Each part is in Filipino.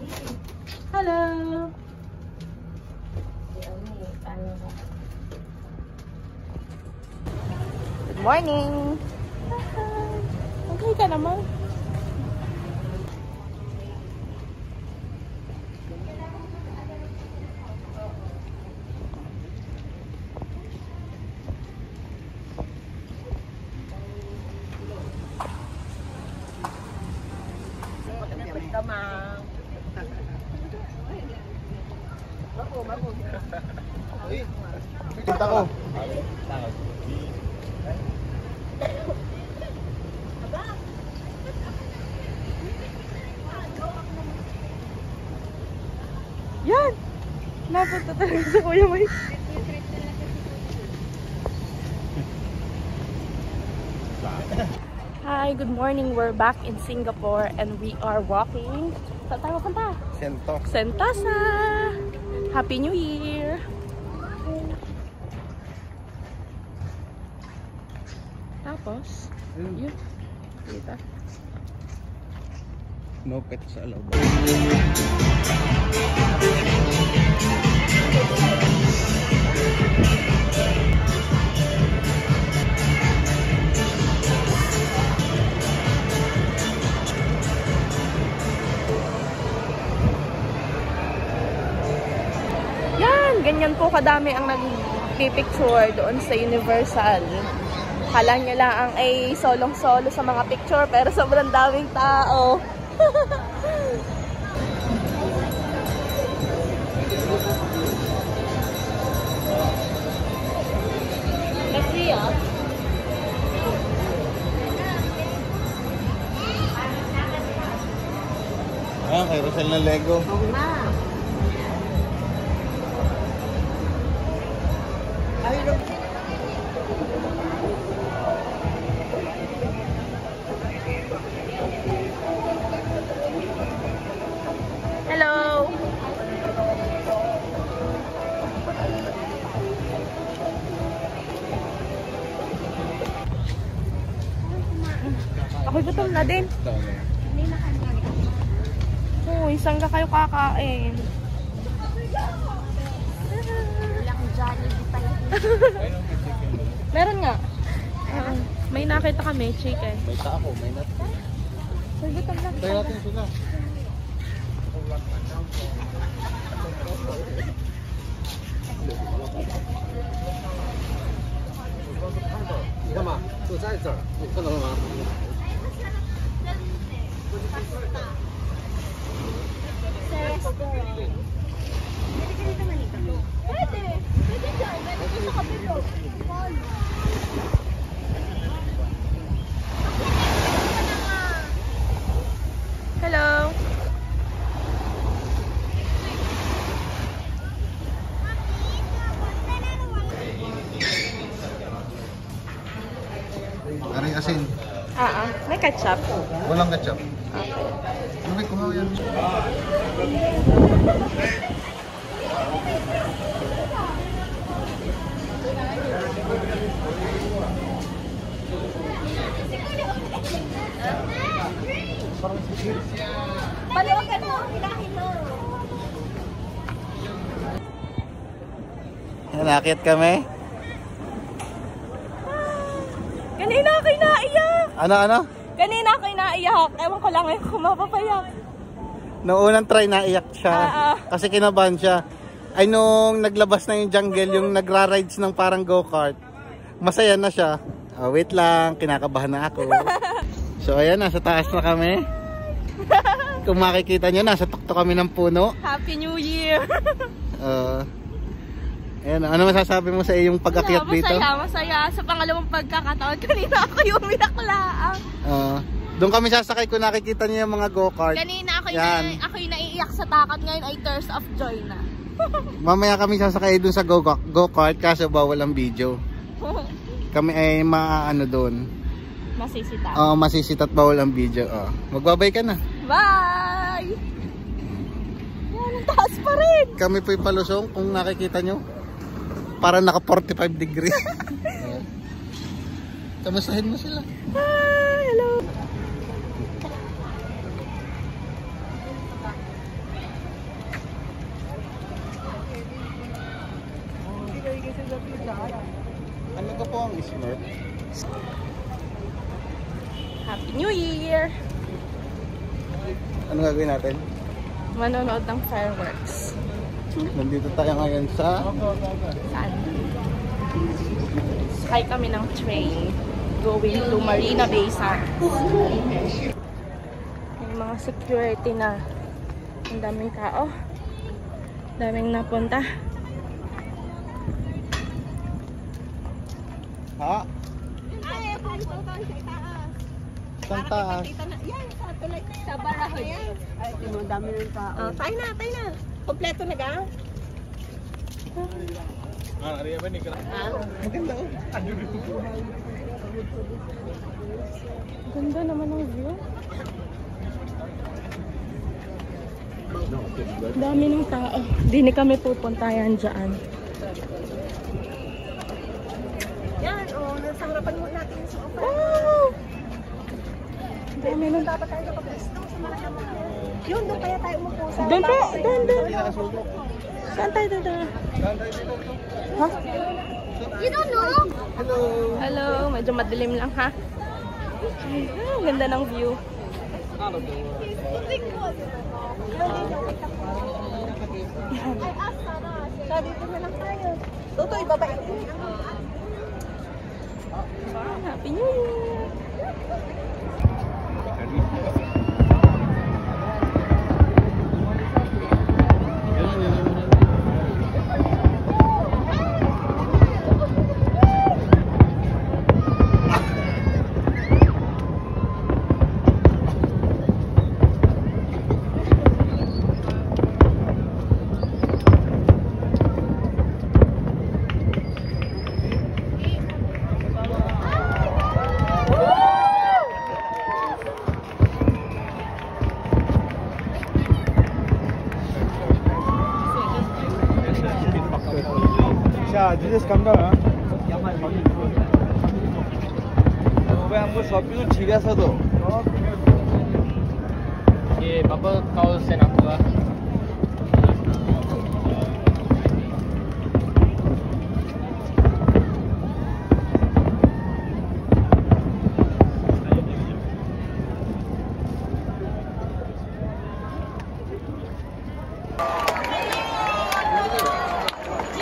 Hello! Good morning! Okay ka naman. Kita ko. Yan! Napunta talaga sa Kuya Mike. Hi, good morning. We're back in Singapore and we are walking. Saan tayo punta? Sentosa! Happy New Year! Tapos, yun. Kita. No pet sa loob. Yan! Ganyan po kadami ang nag-picture doon sa Universal. Kala niya lang ay solong-solo sa mga picture pero sobrang daming tao. Kasi Ayan, kay Rosel na Lego. hello! Ako'y gutom na din. Uy, saan ka kayo kakain? Meron nga. May nakita kami, chicken. May tako, may nat. Uy, gutom na. Tayo natin sila. Kama, tu在这儿，你看到了吗？ Hello! Aring asin. May ketchup. Walang ketchup. Okay. May kuha yan. Paluwakan mo, hilahin mo. Nakit kami. Kanina ako'y naiyak. Ano? Kanina ako'y naiyak. Ewan ko lang ngayon kung mapapayak. Noong unang try naiyak siya. Kasi kinabahan siya. Ay nung naglabas na yung jungle, yung nagra-rides ng parang go-kart. Masaya na siya. Wait lang, kinakabahan na ako. So ayan, nasa taas na kami. Kung makikita nyo, nasa tuktok kami ng puno. Happy New Year! Ayan, ano masasabi mo sa iyong pag-akyat dito? Masaya. Sa pangalawang pagkakataon, kanina ako yung umiyak lang. Doon kami sasakay kung nakikita niyo yung mga go-kart. Kanina ako'y naiiyak sa takot, ngayon ay tears of joy na. Mamaya kami sasakay doon sa go-kart kaso bawal ang video. Kami ay maano doon. Masisitat. Masisitat, bawal ang video. Magbabay ka na. Bye! Yan, ang taas pa rin. Kami po'y palusong kung nakikita nyo. Para naka 45 degree. Kamustahin mo sila. Hi, hello. Smart. Happy New Year! Ano gagawin natin? Manonood ng fireworks. Nandito tayo ngayon sa... Saan? Sakay kami ng train going to Marina Bay Sands. May mga security na. Ang daming tao. Daming napunta. Ha? Saan taas? Yan, sa tulad sa barahan. Ay, ang dami ng tao. Tayo na. Kompleto na ga? Maganda oh. Ganda naman ng view. Dami ng tao. Di kami pupuntayan dyan. Yan, nasa harapan mo natin sa offer. Wow! Dami ng Dapat tayo nakapwesto sa Maracama. Yun, doon kaya tayo umupo sa... Doon po, doon. Saan tayo doon? Ha? You don't know? Hello! Hello, medyo madilim lang ha. Ang ganda ng view. Sabi ko na lang tayo. Tutoy, babae. Happy New Year! 자, dieses come down. 왜 한번 서비스 지려서도. ये पापा कॉल से ना हुआ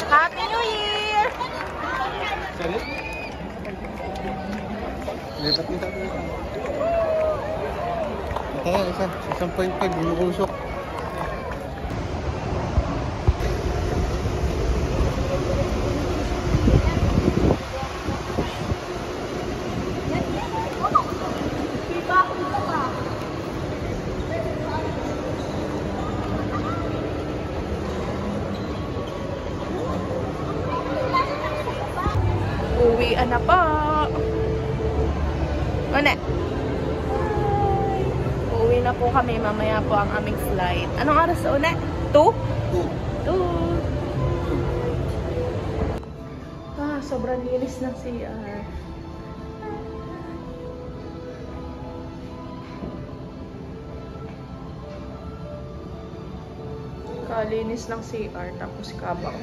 Happy New Year! Lipat kita ko. Ito, 1.5, bumukusok. Uwian na po. Una. Uuwi na po kami. Mamaya po ang aming flight. Anong oras sa una? 2? 2. Sobrang linis ng CR. Kalinis ng CR tapos kabang.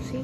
See?